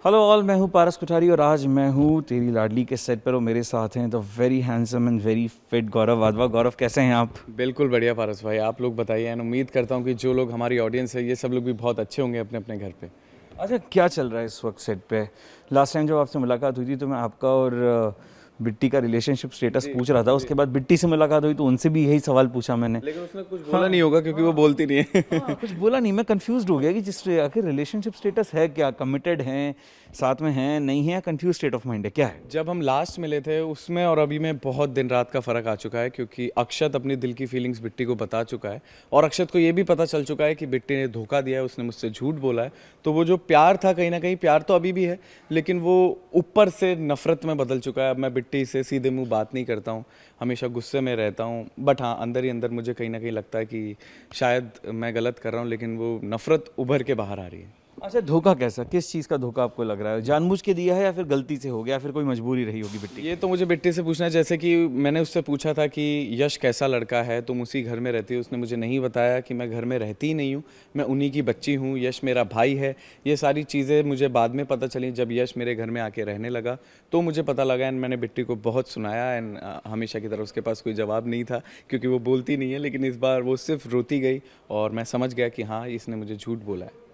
Hello all, मैं हूँ पारस कोठारी और आज मैं हूँ तेरी लाडली के सेट पर और मेरे साथ हैं the very handsome and very fit Gaurav Wadhwa. Gaurav, कैसे हैं आप? बिल्कुल बढ़िया पारस भाई, आप लोग बताइए। एंड उम्मीद करता हूँ कि जो लोग हमारी ऑडियंस है ये सब लोग भी बहुत अच्छे होंगे अपने अपने घर पे। अच्छा, क्या चल रहा है इस वक्त सेट पे? लास्ट टाइम जब आपसे मुलाकात हुई थी तो मैं आपका और बिट्टी का रिलेशनशिप स्टेटस जी पूछ रहा था। जी। उसके बाद बिट्टी से मुलाकात हुई तो उनसे भी यही सवाल पूछा मैंने। लेकिन उसने कुछ बोला हाँ नहीं होगा क्योंकि वो बोलती नहीं है। हाँ, कुछ बोला नहीं। मैं कंफ्यूज्ड हो गया कि जिस आखिर रिलेशनशिप स्टेटस है क्या, कमिटेड हैं, साथ में हैं, नहीं है, कंफ्यूज स्टेट ऑफ माइंड है, क्या है? जब हम लास्ट मिले थे उसमें और अभी में बहुत दिन रात का फ़र्क आ चुका है, क्योंकि अक्षत अपनी दिल की फीलिंग्स बिट्टी को बता चुका है और अक्षत को ये भी पता चल चुका है कि बिट्टी ने धोखा दिया है, उसने मुझसे झूठ बोला है। तो वो जो प्यार था, कहीं ना कहीं प्यार तो अभी भी है, लेकिन वो ऊपर से नफरत में बदल चुका है। अब मैं बिट्टी से सीधे मुंह बात नहीं करता हूँ, हमेशा गुस्से में रहता हूँ। बट हाँ, अंदर ही अंदर मुझे कहीं ना कहीं लगता है कि शायद मैं गलत कर रहा हूँ, लेकिन वो नफरत उभर के बाहर आ रही है। अच्छा, धोखा कैसा? किस चीज़ का धोखा आपको लग रहा है? जानबूझ के दिया है या फिर गलती से हो गया, या फिर कोई मजबूरी रही होगी बिट्टी की? ये तो मुझे बिट्टी से पूछना है। जैसे कि मैंने उससे पूछा था कि यश कैसा लड़का है, तुम उसी घर में रहती हो। उसने मुझे नहीं बताया कि मैं घर में रहती ही नहीं हूँ, मैं उन्हीं की बच्ची हूँ, यश मेरा भाई है। ये सारी चीज़ें मुझे बाद में पता चली जब यश मेरे घर में आके रहने लगा, तो मुझे पता लगा। एंड मैंने बिट्टी को बहुत सुनाया एंड हमेशा की तरह उसके पास कोई जवाब नहीं था, क्योंकि वो बोलती नहीं है। लेकिन इस बार वो सिर्फ रोती गई और मैं समझ गया कि हाँ, इसने मुझे झूठ बोला है।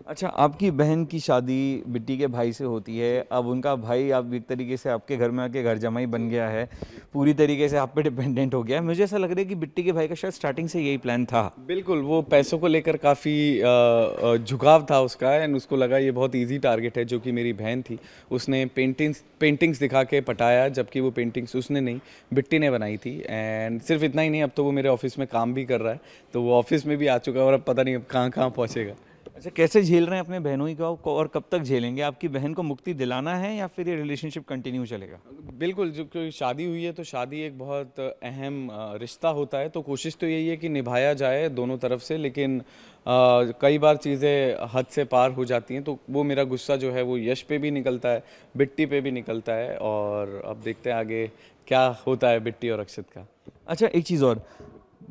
अच्छा, आपकी बहन की शादी बिट्टी के भाई से होती है। अब उनका भाई आप एक तरीके से आपके घर में आके घर जमाई बन गया है, पूरी तरीके से आप पे डिपेंडेंट हो गया है। मुझे ऐसा लग रहा है कि बिट्टी के भाई का शायद स्टार्टिंग से यही प्लान था। बिल्कुल, वो पैसों को लेकर काफ़ी झुकाव था उसका। एंड उसको लगा ये बहुत इजी टारगेट है, जो कि मेरी बहन थी। उसने पेंटिंग्स दिखा के पटाया, जबकि वो पेंटिंग्स उसने नहीं, बिट्टी ने बनाई थी। एंड सिर्फ इतना ही नहीं, अब तो वो मेरे ऑफिस में काम भी कर रहा है। तो वो ऑफिस में भी आ चुका है और अब पता नहीं अब कहाँ कहाँ पहुँचेगा। अच्छा, कैसे झेल रहे हैं अपने बहनों को और कब तक झेलेंगे? आपकी बहन को मुक्ति दिलाना है या फिर ये रिलेशनशिप कंटिन्यू चलेगा? बिल्कुल, जो कोई शादी हुई है तो शादी एक बहुत अहम रिश्ता होता है। तो कोशिश तो यही है कि निभाया जाए दोनों तरफ से। लेकिन कई बार चीज़ें हद से पार हो जाती हैं, तो वो मेरा गुस्सा जो है वो यश पे भी निकलता है, बिट्टी पे भी निकलता है। और अब देखते हैं आगे क्या होता है बिट्टी और अक्षत का। अच्छा, एक चीज़ और,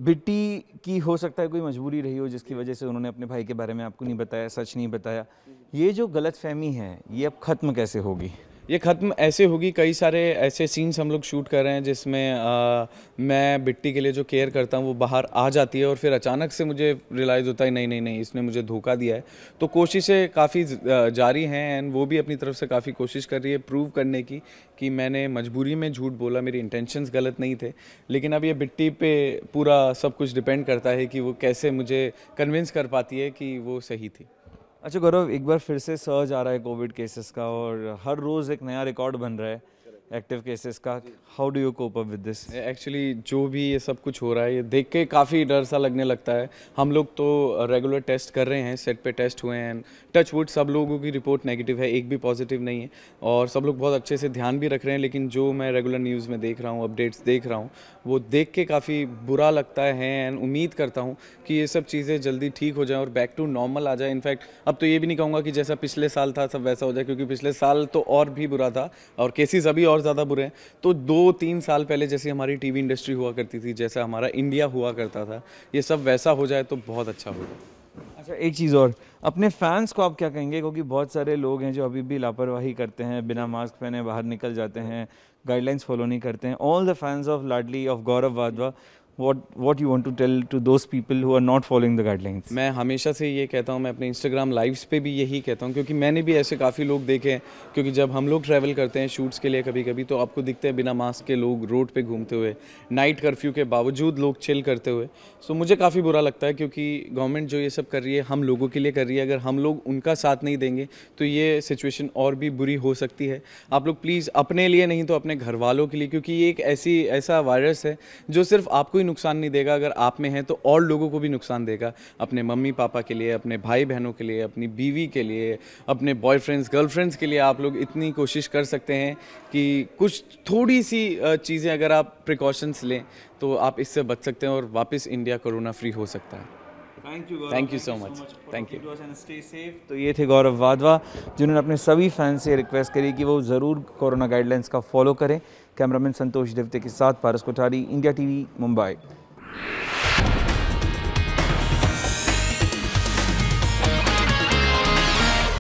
बिट्टी की हो सकता है कोई मजबूरी रही हो जिसकी वजह से उन्होंने अपने भाई के बारे में आपको नहीं बताया, सच नहीं बताया। ये जो गलतफहमी है ये अब खत्म कैसे होगी? ये ख़त्म ऐसे होगी, कई सारे ऐसे सीन्स हम लोग शूट कर रहे हैं जिसमें मैं बिट्टी के लिए जो केयर करता हूँ वो बाहर आ जाती है और फिर अचानक से मुझे रियलाइज़ होता है नहीं नहीं नहीं, इसने मुझे धोखा दिया है। तो कोशिशें काफ़ी जारी हैं एंड वो भी अपनी तरफ से काफ़ी कोशिश कर रही है प्रूव करने की कि मैंने मजबूरी में झूठ बोला, मेरी इंटेंशंस गलत नहीं थे। लेकिन अब ये बिट्टी पे पूरा सब कुछ डिपेंड करता है कि वो कैसे मुझे कन्विंस कर पाती है कि वो सही थी। अच्छा गौरव, एक बार फिर से सर्ज आ रहा है कोविड केसेस का और हर रोज़ एक नया रिकॉर्ड बन रहा है एक्टिव केसेस का। How do you cope up with this? Actually जो भी ये सब कुछ हो रहा है ये देख के काफ़ी डर सा लगने लगता है। हम लोग तो रेगुलर टेस्ट कर रहे हैं, सेट पे टेस्ट हुए हैं। टच वुड सब लोगों की रिपोर्ट नेगेटिव है, एक भी पॉजिटिव नहीं है और सब लोग बहुत अच्छे से ध्यान भी रख रहे हैं। लेकिन जो मैं रेगुलर न्यूज़ में देख रहा हूँ, अपडेट्स देख रहा हूँ, वो देख के काफ़ी बुरा लगता है। एंड उम्मीद करता हूँ कि ये सब चीज़ें जल्दी ठीक हो जाएँ और बैक टू नॉर्मल आ जाए। इनफैक्ट अब तो ये भी नहीं कहूँगा कि जैसा पिछले साल था सब वैसा हो जाए, क्योंकि पिछले साल तो और भी बुरा था और केसेस अभी और ज़्यादा बुरे हैं। तो 2-3 साल पहले जैसी हमारी टीवी इंडस्ट्री हुआ करती थी, जैसा हमारा इंडिया हुआ करता था, ये सब वैसा हो जाए तो बहुत अच्छा होगा। अच्छा, एक चीज़ और, अपने फैंस को आप क्या कहेंगे? क्योंकि बहुत सारे लोग हैं जो अभी भी लापरवाही करते हैं, बिना मास्क पहने बाहर निकल जाते हैं, गाइडलाइंस फॉलो नहीं करते हैं। All the fans of Ladli of Gaurav Wadhwa, what you want to tell to those people who are not following the guidelines? मैं हमेशा से ये कहता हूँ, मैं अपने इंस्टाग्राम लाइव्स पे भी यही कहता हूँ, क्योंकि मैंने भी ऐसे काफ़ी लोग देखे हैं। क्योंकि जब हम लोग ट्रैवल करते हैं शूट्स के लिए कभी कभी, तो आपको दिखते हैं बिना मास्क के लोग रोड पे घूमते हुए, नाइट कर्फ्यू के बावजूद लोग चिल करते हुए। सो मुझे काफ़ी बुरा लगता है, क्योंकि गवर्नमेंट जो ये सब कर रही है हम लोगों के लिए कर रही है। अगर हम लोग उनका साथ नहीं देंगे तो ये सिचुएशन और भी बुरी हो सकती है। आप लोग प्लीज़ अपने लिए नहीं तो अपने घर वालों के लिए, क्योंकि ये एक ऐसा वायरस है जो सिर्फ आपको ही नुकसान नहीं देगा, अगर आप में है तो और लोगों को भी नुकसान देगा। अपने मम्मी पापा के लिए, अपने भाई बहनों के लिए, अपनी बीवी के लिए, अपने बॉयफ्रेंड्स गर्लफ्रेंड्स के लिए आप लोग इतनी कोशिश कर सकते हैं कि कुछ थोड़ी सी चीज़ें अगर आप प्रिकॉशंस लें तो आप इससे बच सकते हैं और वापस इंडिया कोरोना फ्री हो सकता है। Thank you so much. Thank you. Stay safe. तो ये थे गौरव वाधवा, जिन्होंने अपने सभी फैंस से रिक्वेस्ट करी कि वो ज़रूर कोरोना गाइडलाइंस का फॉलो करें। कैमरामैन संतोष देवते के साथ पारस कोठारी, इंडिया टीवी, मुंबई।